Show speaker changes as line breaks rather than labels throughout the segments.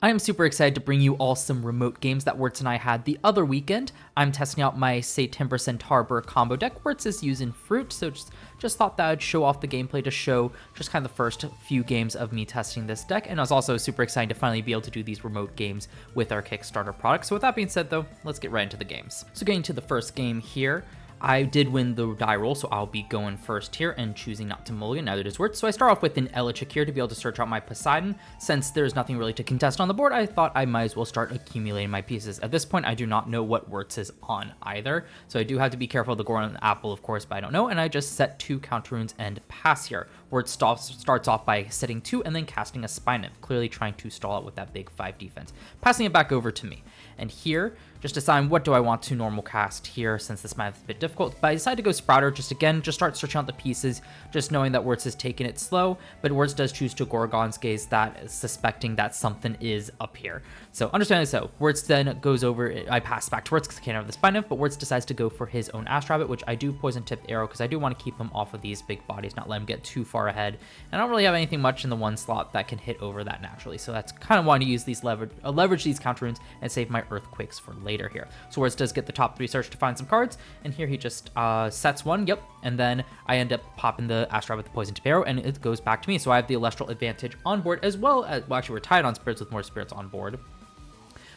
I am super excited to bring you all some remote games that Wirtz and I had the other weekend. I'm testing out my September Centaur combo deck. Wirtz is using Fruit, so just thought that I'd show off the gameplay to show just kind of the first few games of me testing this deck. And I was also super excited to finally be able to do these remote games with our Kickstarter product. So with that being said though, let's get right into the games. So getting to the first game here, I did win the die roll, so I'll be going first here and choosing not to mulligan, neither does Wirtz. So I start off with an Elestrals here to be able to search out my Poseidon. Since there's nothing really to contest on the board, I thought I might as well start accumulating my pieces. At this point, I do not know what Wirtz is on either, so I do have to be careful of the Goron and the Apple, of course, but I don't know, and I just set 2 counter runes and pass here. Wirtz starts off by setting 2 and then casting a Spine Nymph, clearly trying to stall out with that big 5 defense, passing it back over to me. And here, just decide what do I want to normal cast here, since this might be a bit difficult. But I decided to go Sprouter, just start searching out the pieces, just knowing that Wirtz is taking it slow. But Wirtz does choose to Gorgon's Gaze that, suspecting that something is up here. So understandably so, Wirtz then goes over, I pass back to Wirtz because I can't have the Spine Nymph, but Wirtz decides to go for his own Astro Rabbit, which I do Poison Tip Arrow because I do want to keep him off of these big bodies, not let him get too far ahead. And I don't really have anything much in the one slot that can hit over that naturally. So that's kind of wanting to use these leverage these counter runes and save my Earthquakes for later here. So Wirtz does get the top 3 search to find some cards, and here he just sets one, and then I end up popping the Astro with the Poison Tip Arrow, and it goes back to me. So I have the Elestral advantage on board, as well as, well, actually we're tied on spirits with more spirits on board.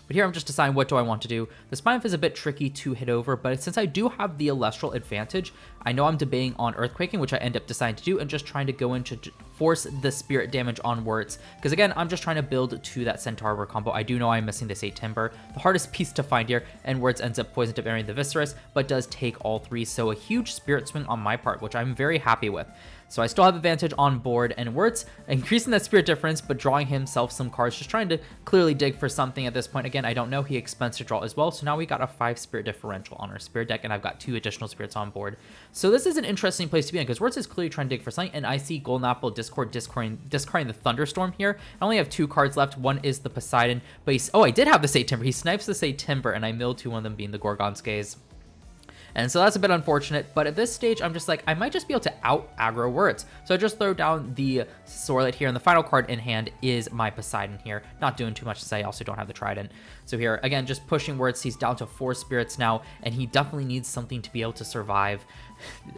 But here I'm just deciding what do I want to do. The Spine Nymph is a bit tricky to hit over, but since I do have the Elestral advantage, I know I'm debating on Earthquaking, which I end up deciding to do, and just trying to go in to force the spirit damage on Wirtz. Because again, I'm just trying to build to that Centaur combo. I do know I'm missing this 8 Timber, the hardest piece to find here, and Wirtz ends up Poison Tip Arrowing the Viscerus, but does take all 3. So a huge spirit swing on my part, which I'm very happy with. So I still have advantage on board, and Wirtz increasing that spirit difference, but drawing himself some cards, just trying to clearly dig for something at this point. Again, I don't know, he expends to draw as well, so now we got a 5 spirit differential on our spirit deck, and I've got 2 additional spirits on board. So this is an interesting place to be in, because Wirtz is clearly trying to dig for something, and I see Golden Apple discarding the Thunderstorm here. I only have 2 cards left. One is the Poseidon, but oh, I did have the 8 Timber. He snipes the 8 Timber, and I milled 2, one of them being the Gorgon's Gaze. And so that's a bit unfortunate, but at this stage, I'm just like, I might just be able to out-aggro Wirtz. So I just throw down the Scarlet here, and the final card in hand is my Poseidon here. Not doing too much to say, I also don't have the Trident. So here, again, just pushing Wirtz. He's down to 4 spirits now, and he definitely needs something to be able to survive.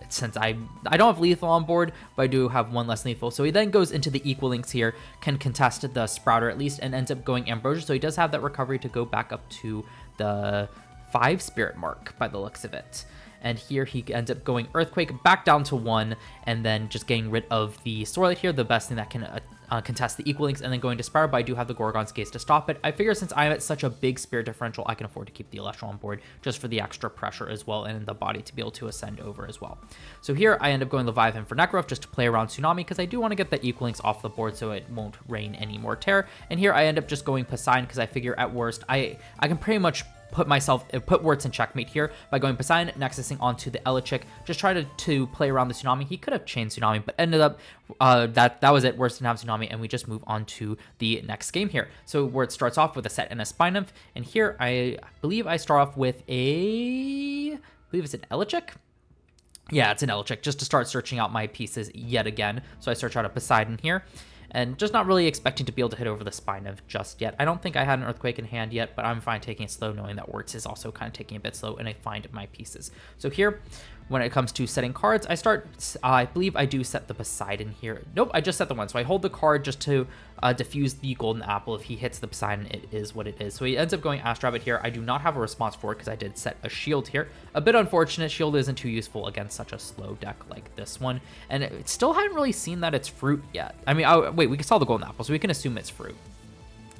Since I don't have lethal on board, but I do have 1 less lethal. So he then goes into the equal links here, can contest the Sprouter at least, and ends up going Ambrosia. So he does have that recovery to go back up to the 5 spirit mark by the looks of it. And here he ends up going Earthquake back down to 1, and then just getting rid of the Scarlet here, the best thing that can contest the equal links, and then going to Spiral, but I do have the Gorgon's Gaze to stop it. I figure since I'm at such a big spirit differential, I can afford to keep the Elestral on board just for the extra pressure as well, and the body to be able to ascend over as well. So here I end up going Leviathan for Necrof just to play around Tsunami, because I do want to get the equal links off the board so it won't rain any more terror. And here I end up just going Poseidon, because I figure at worst I can pretty much put Wirtz in checkmate here by going Poseidon, nexusing onto the Elestrals, just try to play around the Tsunami. He could have chained Tsunami, but ended up that was it. Wirtz didn't have Tsunami, and we just move on to the next game here. So Wirtz starts off with a set and a Spine Nymph, and here I believe I start off with I believe it's an Elestrals. Yeah, it's an Elestrals, just to start searching out my pieces yet again. So I search out a Poseidon here, and just not really expecting to be able to hit over the Spine Nymph just yet. I don't think I had an Earthquake in hand yet, but I'm fine taking it slow, knowing that Wirtz is also kind of taking a bit slow, and I find my pieces. So here, when it comes to setting cards, I believe I do set the Poseidon here. Nope, I just set the one. So I hold the card just to diffuse the Golden Apple. If he hits the Poseidon, it is what it is. So he ends up going Astro Rabbit here. I do not have a response for it because I did set a shield here. A bit unfortunate. Shield isn't too useful against such a slow deck like this one. And it still hadn't really seen that it's fruit yet. I mean, wait, we saw the Golden Apple, so we can assume it's fruit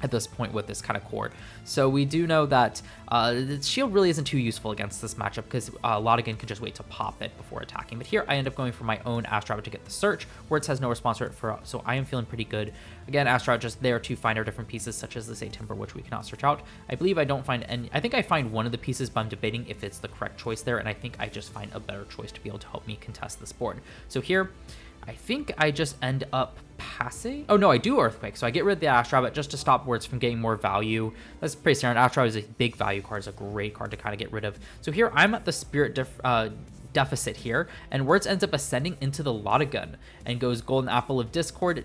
at this point with this kind of core. So we do know that the shield really isn't too useful against this matchup, because Lodigan can just wait to pop it before attacking. But here I end up going for my own Astro Rabbit to get the search. Wirtz has no response for it, so I am feeling pretty good. Again, Astro Rabbit just there to find our different pieces, such as this 8 Timber, which we cannot search out. I believe I don't find any. I think I find one of the pieces, but I'm debating if it's the correct choice there, and I think I just find a better choice to be able to help me contest this board. So here, I think I just end up passing. Oh no, I do Earthquake, so I get rid of the Astro Rabbit just to stop Wirtz from getting more value. That's pretty standard. Astro Rabbit is a big value card, it's a great card to kind of get rid of. So here I'm at the spirit deficit here, and Wirtz ends up ascending into the Lodigan and goes Golden Apple of discard,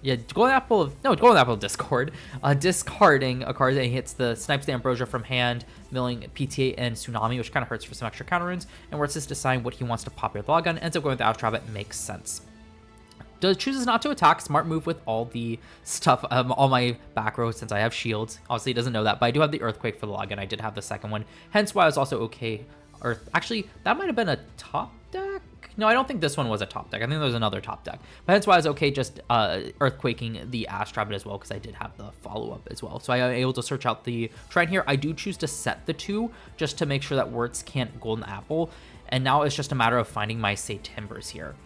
Yeah, Golden Apple discard. Discarding a card that hits the snipes the Ambrosia from hand, milling PTA and Tsunami, which kind of hurts for some extra counter runes, and where it's just deciding what he wants to pop with the Log Gun, ends up going with the Astral Rabbit, makes sense. Chooses not to attack, smart move with all the stuff, all my back row since I have shields. Obviously he doesn't know that, but I do have the Earthquake for the Log Gun. I did have the second one, hence why I was also okay. Actually, that might have been a top deck. No, I don't think this one was a top deck. I think there was another top deck. But hence why I was okay just Earthquaking the Astral Rabbit as well, because I did have the follow-up as well. So I am able to search out the Shrine here. I do choose to set the 2 just to make sure that Wirtz can't Golden Apple. And now it's just a matter of finding my, say, Timbers here.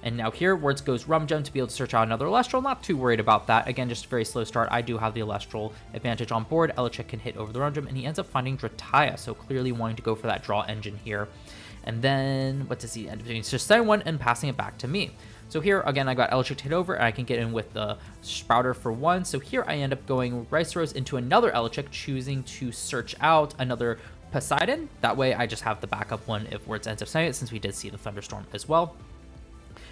And now here, Wirtz goes Rum Gem to be able to search out another Elestral. Not too worried about that. Again, just a very slow start. I do have the Elestral advantage on board. Elechick can hit over the Rum Gem, and he ends up finding Drataya, so clearly wanting to go for that draw engine here. And then, what does he end up doing? It's just setting one and passing it back to me. So here, again, I got Elechick to hit over, and I can get in with the Sprouter for 1. So here I end up going Rice Rose into another Elechick, choosing to search out another Poseidon. That way, I just have the backup one if Wirtz ends up setting it, since we did see the Thunderstorm as well.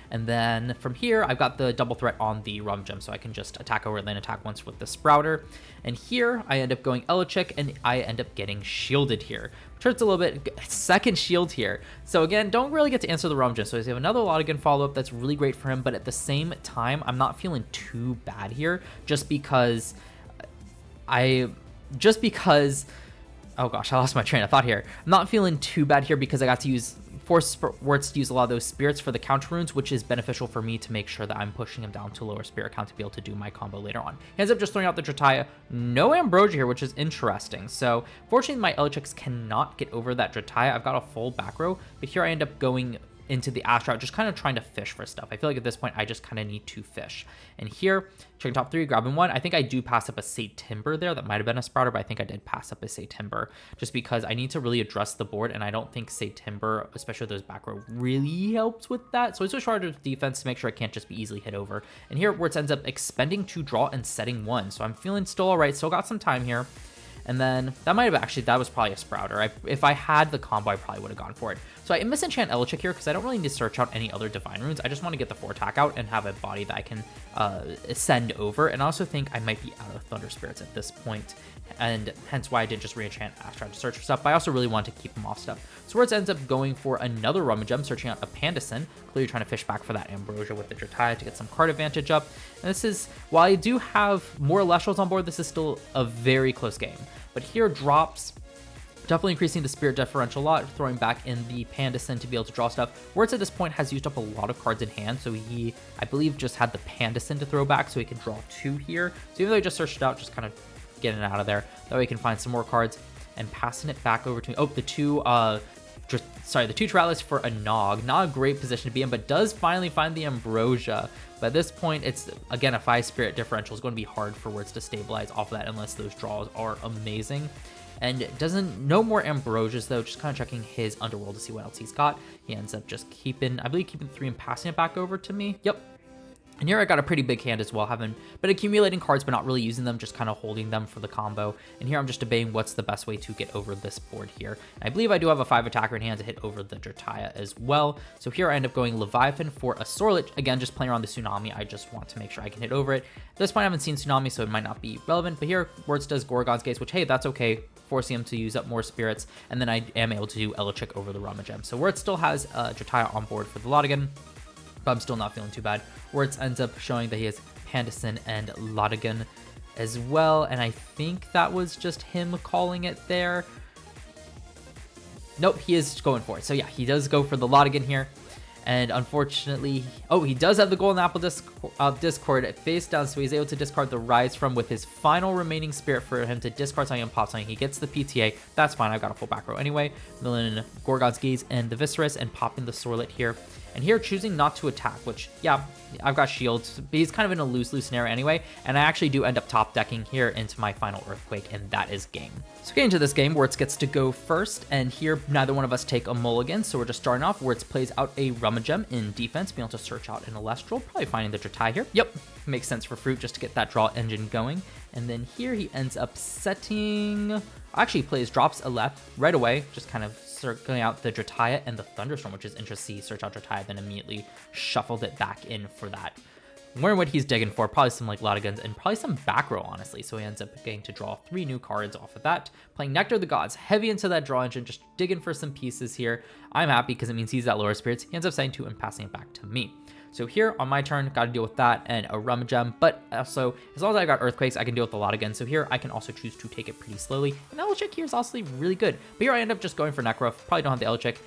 And then from here, I've got the double threat on the Rum Gem, so I can just attack over and then attack once with the Sprouter. And here, I end up going Elechick, and I end up getting shielded here, which hurts a little bit. Second shield here. So again, don't really get to answer the Rum Gem. So I have another Lotigan follow-up that's really great for him, but at the same time, I'm not feeling too bad here, just because oh gosh, I lost my train of thought here. I'm not feeling too bad here because I got to force Wirtz to use a lot of those spirits for the counter runes, which is beneficial for me to make sure that I'm pushing him down to lower spirit count to be able to do my combo later on. He ends up just throwing out the Drataya. No Ambrosia here, which is interesting. So fortunately, my Elechics cannot get over that Drataya. I've got a full back row, but here I end up going into the Astral, just kind of trying to fish for stuff. I feel like at this point, I just kind of need to fish. And here, checking top 3, grabbing 1. I think I do pass up a Say Timber there. That might have been a Sprouter, but I think I did pass up a Say Timber just because I need to really address the board, and I don't think Say Timber, especially those back row, really helps with that. So I switch harder to defense to make sure I can't just be easily hit over. And here, Wirtz ends up expending 2 draw and setting 1. So I'm feeling still all right. Still got some time here. And then that might have actually, that was probably a Sprouter. If I had the combo, I probably would have gone for it. So I misenchant Elechick here because I don't really need to search out any other Divine Runes. I just want to get the 4 attack out and have a body that I can send over. And I also think I might be out of Thunder Spirits at this point, and hence why I did just re-enchant Astral to search for stuff, but I also really want to keep him off stuff. So Wirtz ends up going for another Rummagem, searching out a Pandison, clearly trying to fish back for that Ambrosia with the Drataya to get some card advantage up. And this is, while I do have more Elestrals on board, this is still a very close game. But here drops, definitely increasing the spirit differential a lot, throwing back in the Pandison to be able to draw stuff. Wirtz at this point has used up a lot of cards in hand, so he, I believe, just had the Pandison to throw back, so he can draw 2 here. So even though he just searched it out, just kind of getting it out of there. That way he can find some more cards and passing it back over to me. Oh, the 2 Tyralis for a Nog. Not a great position to be in, but does finally find the Ambrosia. But at this point, it's, again, a 5 spirit differential. It's going to be hard for Wirtz to stabilize off of that unless those draws are amazing. And no more Ambrosias, though, just kind of checking his Underworld to see what else he's got. He ends up just keeping 3 and passing it back over to me. Yep. And here I got a pretty big hand as well, having been accumulating cards but not really using them, just kind of holding them for the combo. And here I'm just debating what's the best way to get over this board here. And I believe I do have a 5 attacker in hand to hit over the Drataya as well. So here I end up going Leviathan for a Scarlet. Again, just playing around the Tsunami. I just want to make sure I can hit over it. At this point, I haven't seen Tsunami, so it might not be relevant. But here, Wirtz does Gorgon's Gaze, which, hey, that's okay, forcing him to use up more spirits. And then I am able to do Elechick over the Rummagem. So Wirtz still has Drataya on board for the Lotigan, but I'm still not feeling too bad. Wirtz ends up showing that he has Pandison and Lotigan as well, and I think that was just him calling it there. Nope, he is going for it. So yeah, he does go for the Lotigan here, and unfortunately, oh, he does have the Golden Apple Discord face down, so he's able to discard the Rise from with his final remaining spirit for him to discard something and pop something. He gets the PTA. That's fine. I've got a full back row anyway. Milling Gorgon's Gaze and the Viscerus and popping the Scarlet here. And here, choosing not to attack, which, yeah, I've got shields, but he's kind of in a lose scenario anyway, and I actually do end up top decking here into my final Earthquake, and that is game. So getting into this game, Wirtz gets to go first, and here, neither one of us take a mulligan, so we're just starting off. Wirtz plays out a Rummagem in defense, being able to search out an Elestral, probably finding the Drataya here. Yep, makes sense for Fruit just to get that draw engine going. And then here, he ends up setting, actually plays drops a left right away, just kind of circling out the Drataya and the Thunderstorm, which is interesting. Search out Drataya, then immediately shuffled it back in for that wondering what he's digging for. Probably some like Guns and probably some back row, honestly. So he ends up getting to draw 3 new cards off of that. Playing Nectar of the Gods, heavy into that draw engine, just digging for some pieces here. I'm happy because it means he's at lower spirits. He ends up saying 2 and passing it back to me. So here on my turn, got to deal with that and a Rummagem, but also as long as I got Earthquakes, I can deal with a lot again. So here I can also choose to take it pretty slowly. And Elechick here is honestly really good. But here I end up just going for Necruff. Probably don't have the Elechick.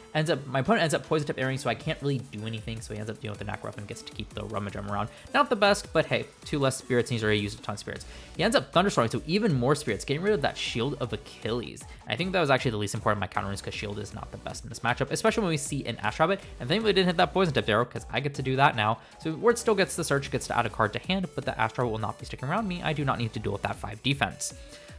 My opponent ends up Poison Tip airing, so I can't really do anything. So he ends up dealing with the Necruff and gets to keep the Rummagem around. Not the best, but hey, 2 less spirits and he's already used a ton of spirits. He ends up Thunderstorming, so even more spirits, getting rid of that Shield of Achilles. And I think that was actually the least important of my counter runes because Shield is not the best in this matchup, especially when we see an Ash Rabbit. And thankfully didn't hit that Poison Tip arrow because I get to do that now. So Word still gets the search, gets to add a card to hand, but the Ash Rabbit will not be sticking around me. I do not need to deal with that 5 defense.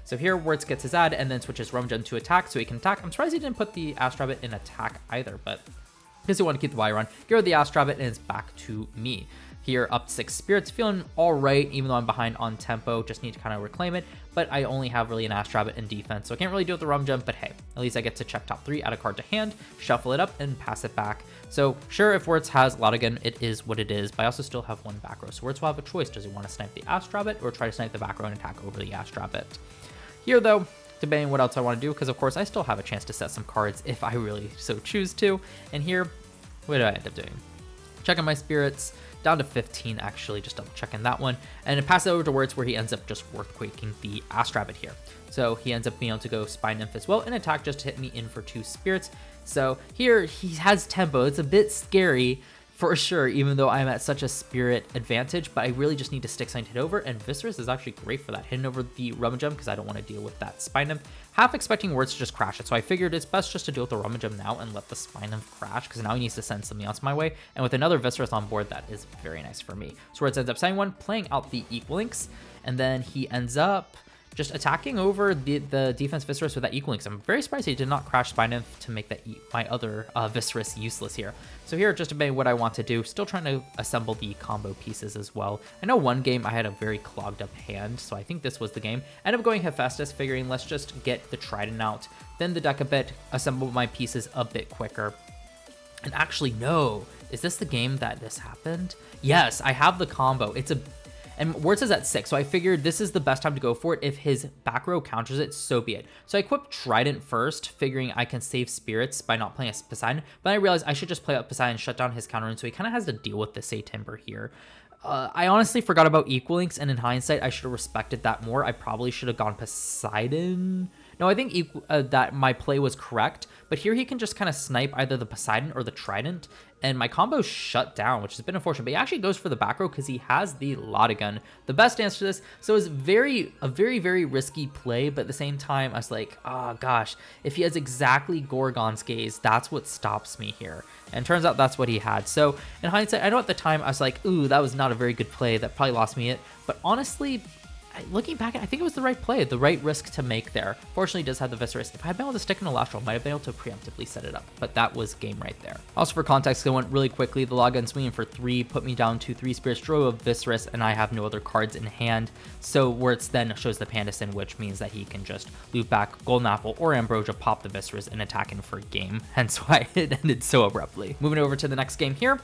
So here Words gets his add and then switches Rummagem to attack so he can attack. I'm surprised he didn't put the Ash Rabbit in attack either, but I guess he wanted to keep the wire on. Get rid of the Ash Rabbit and it's back to me. Here up 6 spirits, feeling all right, even though I'm behind on tempo, just need to kind of reclaim it, but I only have really an Ash Rabbit in defense, so I can't really deal with the Rummagem, but hey, at least I get to check top 3, add a card to hand, shuffle it up, and pass it back. So sure, if Words has Lotigan, it is what it is, but I also still have 1 back row, so Words will have a choice. Does he want to snipe the Ash Rabbit or try to snipe the back row and attack over the Ash Rabbit? Here though, debating what else I want to do, because of course I still have a chance to set some cards if I really so choose to, and here, what do I end up doing? Checking my spirits, down to 15 actually, just double checking that one, and then pass it over to Words where he ends up just Earthquaking the Ash Rabbit here. So he ends up being able to go Spine Nymph as well and attack just to hit me in for 2 spirits. So here he has tempo. It's a bit scary for sure, even though I'm at such a spirit advantage, but I really just need to stick Sign hit over, and Viscerus is actually great for that, hitting over the Rummagem because I don't want to deal with that Spine Nymph. Half expecting Words to just crash it, so I figured it's best just to deal with the Rummagem now and let the Spine Nymph crash because now he needs to send something else my way, and with another Viscerus on board, that is very nice for me. So Words ends up signing 1, playing out the Equal Links, and then he ends up just attacking over the defense Viscerus with that Equal Links. I'm very surprised he did not crash Spine Nymph to make that my other Viscerus useless here. So here, just debating what I want to do, still trying to assemble the combo pieces as well. I know one game I had a very clogged up hand, so I think this was the game. Ended up going Hephaestus, figuring let's just get the Trident out, then the deck a bit, assemble my pieces a bit quicker. And actually, no, is this the game that this happened? Yes, I have the combo. And Words is at 6, so I figured this is the best time to go for it. If his back row counters it, so be it. So I equipped Trident first, figuring I can save spirits by not playing a Poseidon, but I realized I should just play up Poseidon and shut down his counter, and so he kind of has to deal with the Say Timber here. I honestly forgot about Equal Links, and in hindsight, I should have respected that more. I probably should have gone Poseidon. No, I think that my play was correct, but here he can just kind of snipe either the Poseidon or the Trident, and my combo shut down, which has been unfortunate, but he actually goes for the back row because he has the Lotigun, the best answer to this. So it's a very, very risky play, but at the same time, I was like, oh gosh, if he has exactly Gorgon's Gaze, that's what stops me here. And turns out that's what he had. So in hindsight, I know at the time I was like, ooh, that was not a very good play. That probably lost me it. But honestly, looking back, I think it was the right play, the right risk to make there. Fortunately, he does have the Viscerus. If I had been able to stick in Elastral, I might have been able to preemptively set it up, but that was game right there. Also for context, I went really quickly. The Lotigun swinging for 3 put me down to 3 spirits, drew a Viscerus, and I have no other cards in hand. So Words then shows the Pandison, which means that he can just loop back Golden Apple or Ambrosia, pop the Viscerus, and attack in for game. Hence why it ended so abruptly. Moving over to the next game here.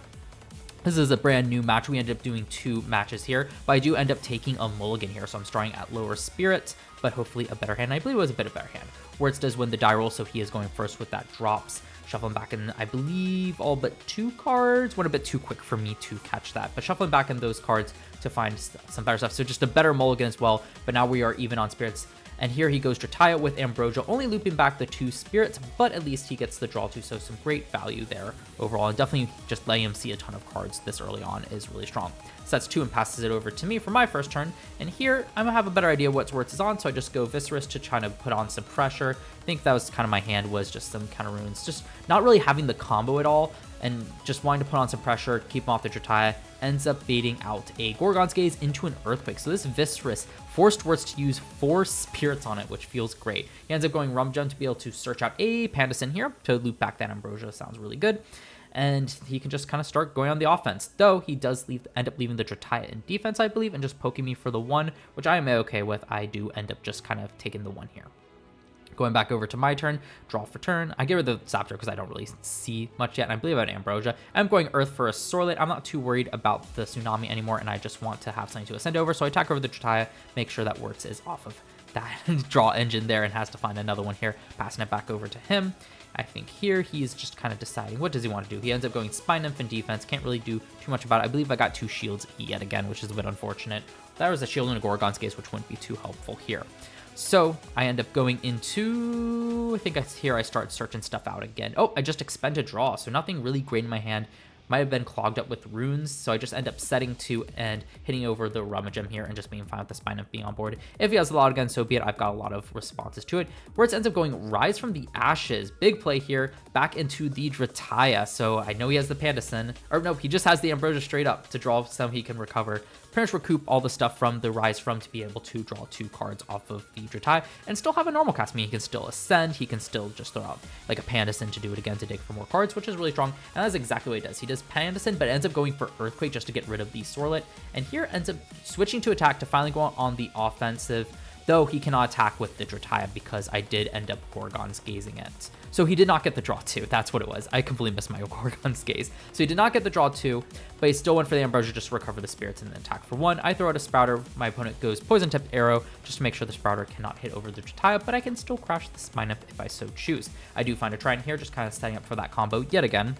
This is a brand new match. We ended up doing 2 matches here, but I do end up taking a mulligan here, so I'm starting at lower spirits, but hopefully a better hand. I believe it was a bit of a better hand. Words does win the die roll, so he is going first with that drops. Shuffling back in, I believe, all but 2 cards. Went a bit too quick for me to catch that, but shuffling back in those cards to find some better stuff. So just a better mulligan as well, but now we are even on spirits. And here he goes Drataya with Ambrosia, only looping back the 2 spirits, but at least he gets the draw 2, so some great value there overall. And definitely just letting him see a ton of cards this early on is really strong. Sets 2 and passes it over to me for my first turn. And here I'm gonna have a better idea what Words is on, so I just go Viscerus to try to put on some pressure. I think that was kind of my hand, was just some counter runes, just not really having the combo at all, and just wanting to put on some pressure, keep him off the Drataya. Ends up baiting out a Gorgon's Gaze into an Earthquake. So this Viscerus forced Words to use 4 spirits on it, which feels great. He ends up going Rummagem to be able to search out a Pandison here to loop back that Ambrosia. Sounds really good. And he can just kind of start going on the offense. Though he does end up leaving the Drataya in defense, I believe, and just poking me for the 1, which I am okay with. I do end up just kind of taking the 1 here. Going back over to my turn, draw for turn. I get rid of the Zaptor because I don't really see much yet, and I believe I have Ambrosia. I'm going Earth for a Scarlet. I'm not too worried about the Tsunami anymore, and I just want to have something to ascend over, so I attack over the Tritaya, make sure that Wirtz is off of that draw engine there and has to find another one here, passing it back over to him. I think here he's just kind of deciding what does he want to do. He ends up going Spine Nymph and defense. Can't really do too much about it. I believe I got 2 shields yet again, which is a bit unfortunate. That was a shield and a Gorgon's Gaze, which wouldn't be too helpful here. So I end up going into, I think here I start searching stuff out again. Oh, I just expended draw, so nothing really great in my hand. Might have been clogged up with runes, so I just end up setting 2 and hitting over the Rummagem here and just being fine with the Spine of being on board. If he has a lot again, so be it. I've got a lot of responses to it. Wirtz ends up going Rise from the Ashes. Big play here, back into the Drataya. So I know he has the Pandison, or no, he just has the Ambrosia straight up to draw some he can recover. Pretty much recoup all the stuff from the Rise from to be able to draw 2 cards off of the Drataya and still have a normal cast. I mean, he can still ascend, he can still just throw out like a Pandison to do it again to dig for more cards, which is really strong. And that's exactly what he does. He does Pandison, but ends up going for Earthquake just to get rid of the Scarlet. And here ends up switching to attack to finally go on the offensive, though he cannot attack with the Drataya because I did end up Gorgon's Gazing it. So he did not get the draw 2. That's what it was. I completely missed my Gorgon's Gaze. So he did not get the draw 2, but he still went for the Ambrosia just to recover the spirits and then attack for 1. I throw out a Sprouter. My opponent goes Poison Tipped Arrow just to make sure the Sprouter cannot hit over the Drataya, but I can still crash the Spine Nymph if I so choose. I do find a Trident here, just kind of setting up for that combo yet again.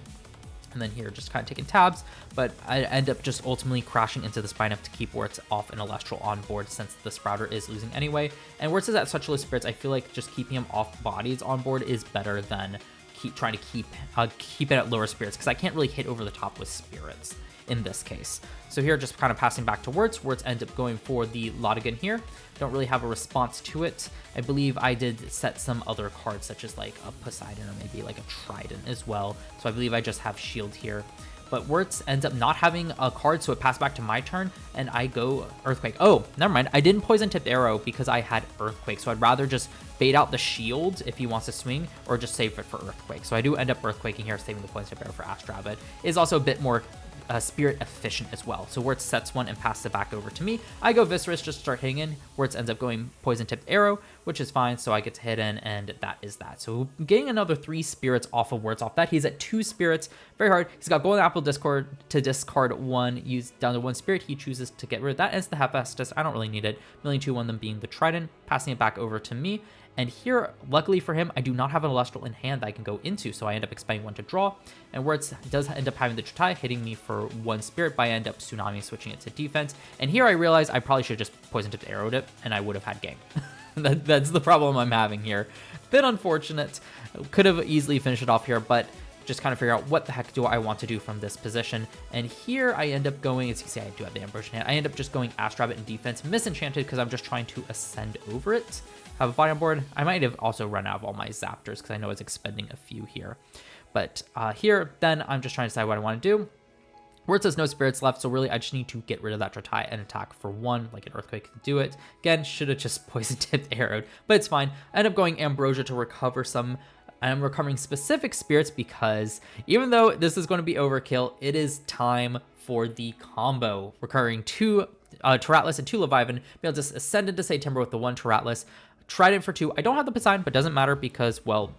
And then here just kind of taking tabs, but I end up just ultimately crashing into the Spine Nymph to keep Wirtz off an Elestral on board since the Sprouter is losing anyway. And Wirtz is at such low spirits, I feel like just keeping him off bodies on board is better than trying to keep it at lower spirits, because I can't really hit over the top with spirits in this case. So here just kind of passing back to Wirtz. Wirtz ends up going for the Lotigan here. Don't really have a response to it. I believe I did set some other cards such as like a Poseidon or maybe like a Trident as well. So I believe I just have Shield here. But Wirtz ends up not having a card, so it passed back to my turn, and I go Earthquake. Oh, never mind. I didn't Poison Tipped Arrow because I had Earthquake, so I'd rather just bait out the shield if he wants to swing, or just save it for Earthquake. So I do end up Earthquaking here, saving the Poison Tipped Arrow for Astra, but it is also a bit more spirit efficient as well. So Wirtz sets 1 and passes it back over to me. I go Viscerous just to start hitting in. Wirtz ends up going Poison Tipped Arrow, which is fine, so I get to hit in, and that is that. So getting another 3 spirits off of Wirtz off that. He's at 2 spirits, very hard. He's got Golden Apple discard to discard 1, use down to 1 spirit. He chooses to get rid of that, and it's the Hephaestus. I don't really need it. 1,200,000, one of them being the Trident, passing it back over to me. And here, luckily for him, I do not have an Elestral in hand that I can go into, so I end up expending 1 to draw. And Wirtz does end up having the Trataya hitting me for 1 spirit, but I end up Tsunami switching it to defense. And here I realize I probably should have just Poison Tipped Arrowed it, and I would have had game. That's the problem I'm having here. Bit unfortunate. Could have easily finished it off here, but just kind of figure out what the heck do I want to do from this position. And here I end up going, as you see, I do have the Ambrosia in hand. I end up just going Astrabbit in defense, Misenchanted because I'm just trying to ascend over it. Have a body on board. I might have also run out of all my Zaptors because I know it's expending a few here. But here, then I'm just trying to decide what I want to do. Wirtz has no spirits left, so really I just need to get rid of that Trataya and attack for 1, like an Earthquake can do it. Again, should have just Poison Tipped Arrowed, but it's fine. I end up going Ambrosia to recover some. I'm recovering specific spirits because even though this is going to be overkill, it is time for the combo. Recurring 2 Terratlas and 2 Leviathan. Be able to ascend into September with the 1 Terratlas. Trident for 2. I don't have the Poseidon, but doesn't matter because, well,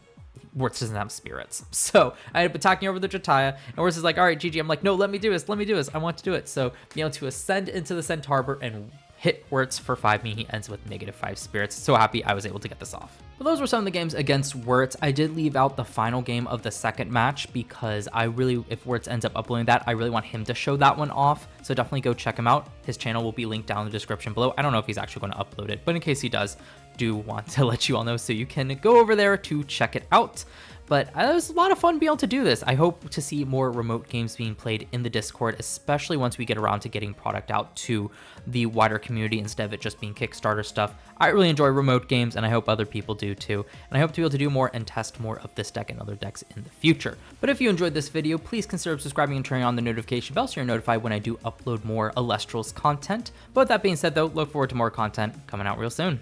Wirtz doesn't have spirits. So I end up attacking over the Trataya, and Wirtz is like, all right, GG. I'm like, no, let me do this. Let me do this. I want to do it. So being able to ascend into the Centaur and hit Wirtz for 5 meaning he ends with -5 spirits. So happy I was able to get this off. But those were some of the games against Wirtz. I did leave out the final game of the second match because I really, if Wirtz ends up uploading that, I really want him to show that one off. So definitely go check him out. His channel will be linked down in the description below. I don't know if he's actually going to upload it, but in case he does, do want to let you all know so you can go over there to check it out. But it was a lot of fun being able to do this. I hope to see more remote games being played in the Discord, especially once we get around to getting product out to the wider community instead of it just being Kickstarter stuff. I really enjoy remote games, and I hope other people do too. And I hope to be able to do more and test more of this deck and other decks in the future. But if you enjoyed this video, please consider subscribing and turning on the notification bell so you're notified when I do upload more Elestrals content. But with that being said though, look forward to more content coming out real soon.